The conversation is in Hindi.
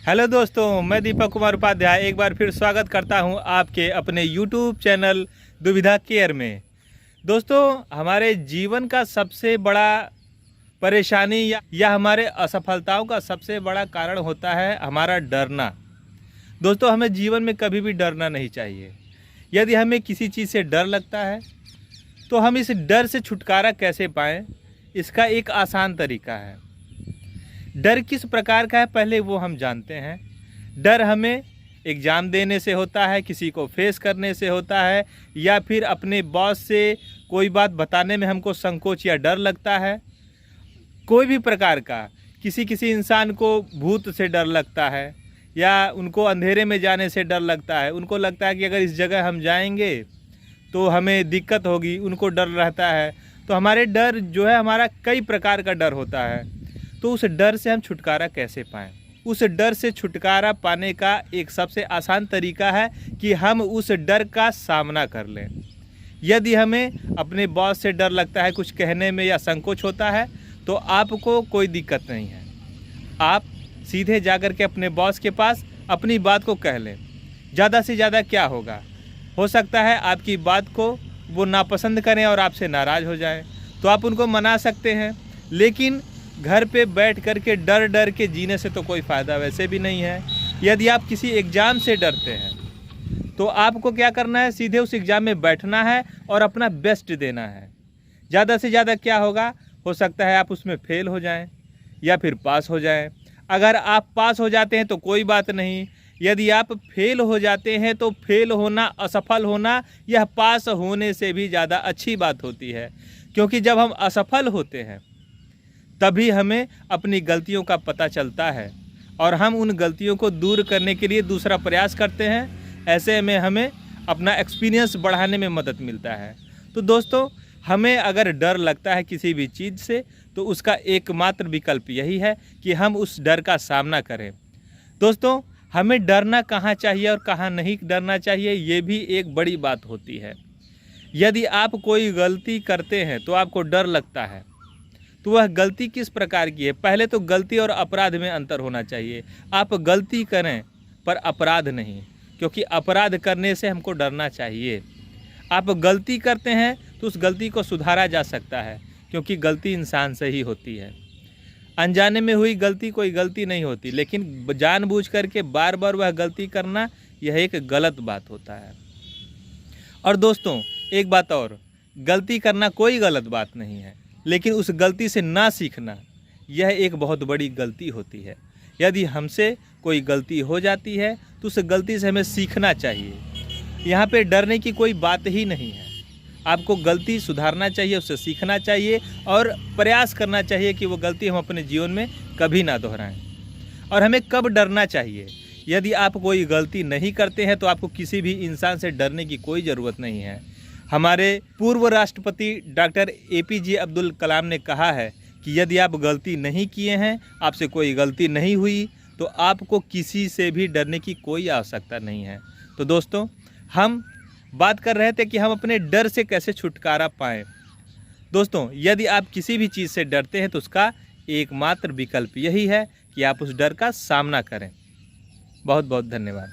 हेलो दोस्तों, मैं दीपक कुमार उपाध्याय एक बार फिर स्वागत करता हूं आपके अपने YouTube चैनल दुविधा केयर में। दोस्तों, हमारे जीवन का सबसे बड़ा परेशानी या हमारे असफलताओं का सबसे बड़ा कारण होता है हमारा डरना। दोस्तों, हमें जीवन में कभी भी डरना नहीं चाहिए। यदि हमें किसी चीज़ से डर लगता है तो हम इस डर से छुटकारा कैसे पाएँ, इसका एक आसान तरीका है। डर किस प्रकार का है पहले वो हम जानते हैं। डर हमें एग्ज़ाम देने से होता है, किसी को फेस करने से होता है, या फिर अपने बॉस से कोई बात बताने में हमको संकोच या डर लगता है। कोई भी प्रकार का किसी इंसान को भूत से डर लगता है, या उनको अंधेरे में जाने से डर लगता है। उनको लगता है कि अगर इस जगह हम जाएंगे तो हमें दिक्कत होगी, उनको डर रहता है। तो हमारे डर जो है, हमारा कई प्रकार का डर होता है। तो उस डर से हम छुटकारा कैसे पाएँ? उस डर से छुटकारा पाने का एक सबसे आसान तरीका है कि हम उस डर का सामना कर लें। यदि हमें अपने बॉस से डर लगता है, कुछ कहने में या संकोच होता है, तो आपको कोई दिक्कत नहीं है। आप सीधे जाकर के अपने बॉस के पास अपनी बात को कह लें। ज़्यादा से ज़्यादा क्या होगा? हो सकता है आपकी बात को वो नापसंद करें और आपसे नाराज़ हो जाएं, तो आप उनको मना सकते हैं। लेकिन घर पे बैठ कर के डर के जीने से तो कोई फ़ायदा वैसे भी नहीं है। यदि आप किसी एग्ज़ाम से डरते हैं तो आपको क्या करना है? सीधे उस एग्ज़ाम में बैठना है और अपना बेस्ट देना है। ज़्यादा से ज़्यादा क्या होगा? हो सकता है आप उसमें फ़ेल हो जाएं या फिर पास हो जाएं। अगर आप पास हो जाते हैं तो कोई बात नहीं। यदि आप फेल हो जाते हैं तो फेल होना, असफल होना, यह पास होने से भी ज़्यादा अच्छी बात होती है। क्योंकि जब हम असफल होते हैं तभी हमें अपनी गलतियों का पता चलता है और हम उन गलतियों को दूर करने के लिए दूसरा प्रयास करते हैं। ऐसे में हमें अपना एक्सपीरियंस बढ़ाने में मदद मिलता है। तो दोस्तों, हमें अगर डर लगता है किसी भी चीज़ से, तो उसका एकमात्र विकल्प यही है कि हम उस डर का सामना करें। दोस्तों, हमें डरना कहाँ चाहिए और कहाँ नहीं डरना चाहिए, ये भी एक बड़ी बात होती है। यदि आप कोई गलती करते हैं तो आपको डर लगता है, तो वह गलती किस प्रकार की है? पहले तो गलती और अपराध में अंतर होना चाहिए। आप गलती करें पर अपराध नहीं, क्योंकि अपराध करने से हमको डरना चाहिए। आप गलती करते हैं तो उस गलती को सुधारा जा सकता है, क्योंकि गलती इंसान से ही होती है। अनजाने में हुई गलती कोई गलती नहीं होती, लेकिन जानबूझ करके बार बार वह गलती करना, यह एक गलत बात होता है। और दोस्तों, एक बात और, गलती करना कोई गलत बात नहीं है, लेकिन उस गलती से ना सीखना, यह एक बहुत बड़ी गलती होती है। यदि हमसे कोई गलती हो जाती है तो उस गलती से हमें सीखना चाहिए। यहाँ पे डरने की कोई बात ही नहीं है। आपको गलती सुधारना चाहिए, उससे सीखना चाहिए और प्रयास करना चाहिए कि वो गलती हम अपने जीवन में कभी ना दोहराएं। और हमें कब डरना चाहिए? यदि आप कोई गलती नहीं करते हैं तो आपको किसी भी इंसान से डरने की कोई ज़रूरत नहीं है। हमारे पूर्व राष्ट्रपति डॉक्टर APJ अब्दुल कलाम ने कहा है कि यदि आप गलती नहीं किए हैं, आपसे कोई गलती नहीं हुई, तो आपको किसी से भी डरने की कोई आवश्यकता नहीं है। तो दोस्तों, हम बात कर रहे थे कि हम अपने डर से कैसे छुटकारा पाएँ। दोस्तों, यदि आप किसी भी चीज़ से डरते हैं तो उसका एकमात्र विकल्प यही है कि आप उस डर का सामना करें। बहुत बहुत धन्यवाद।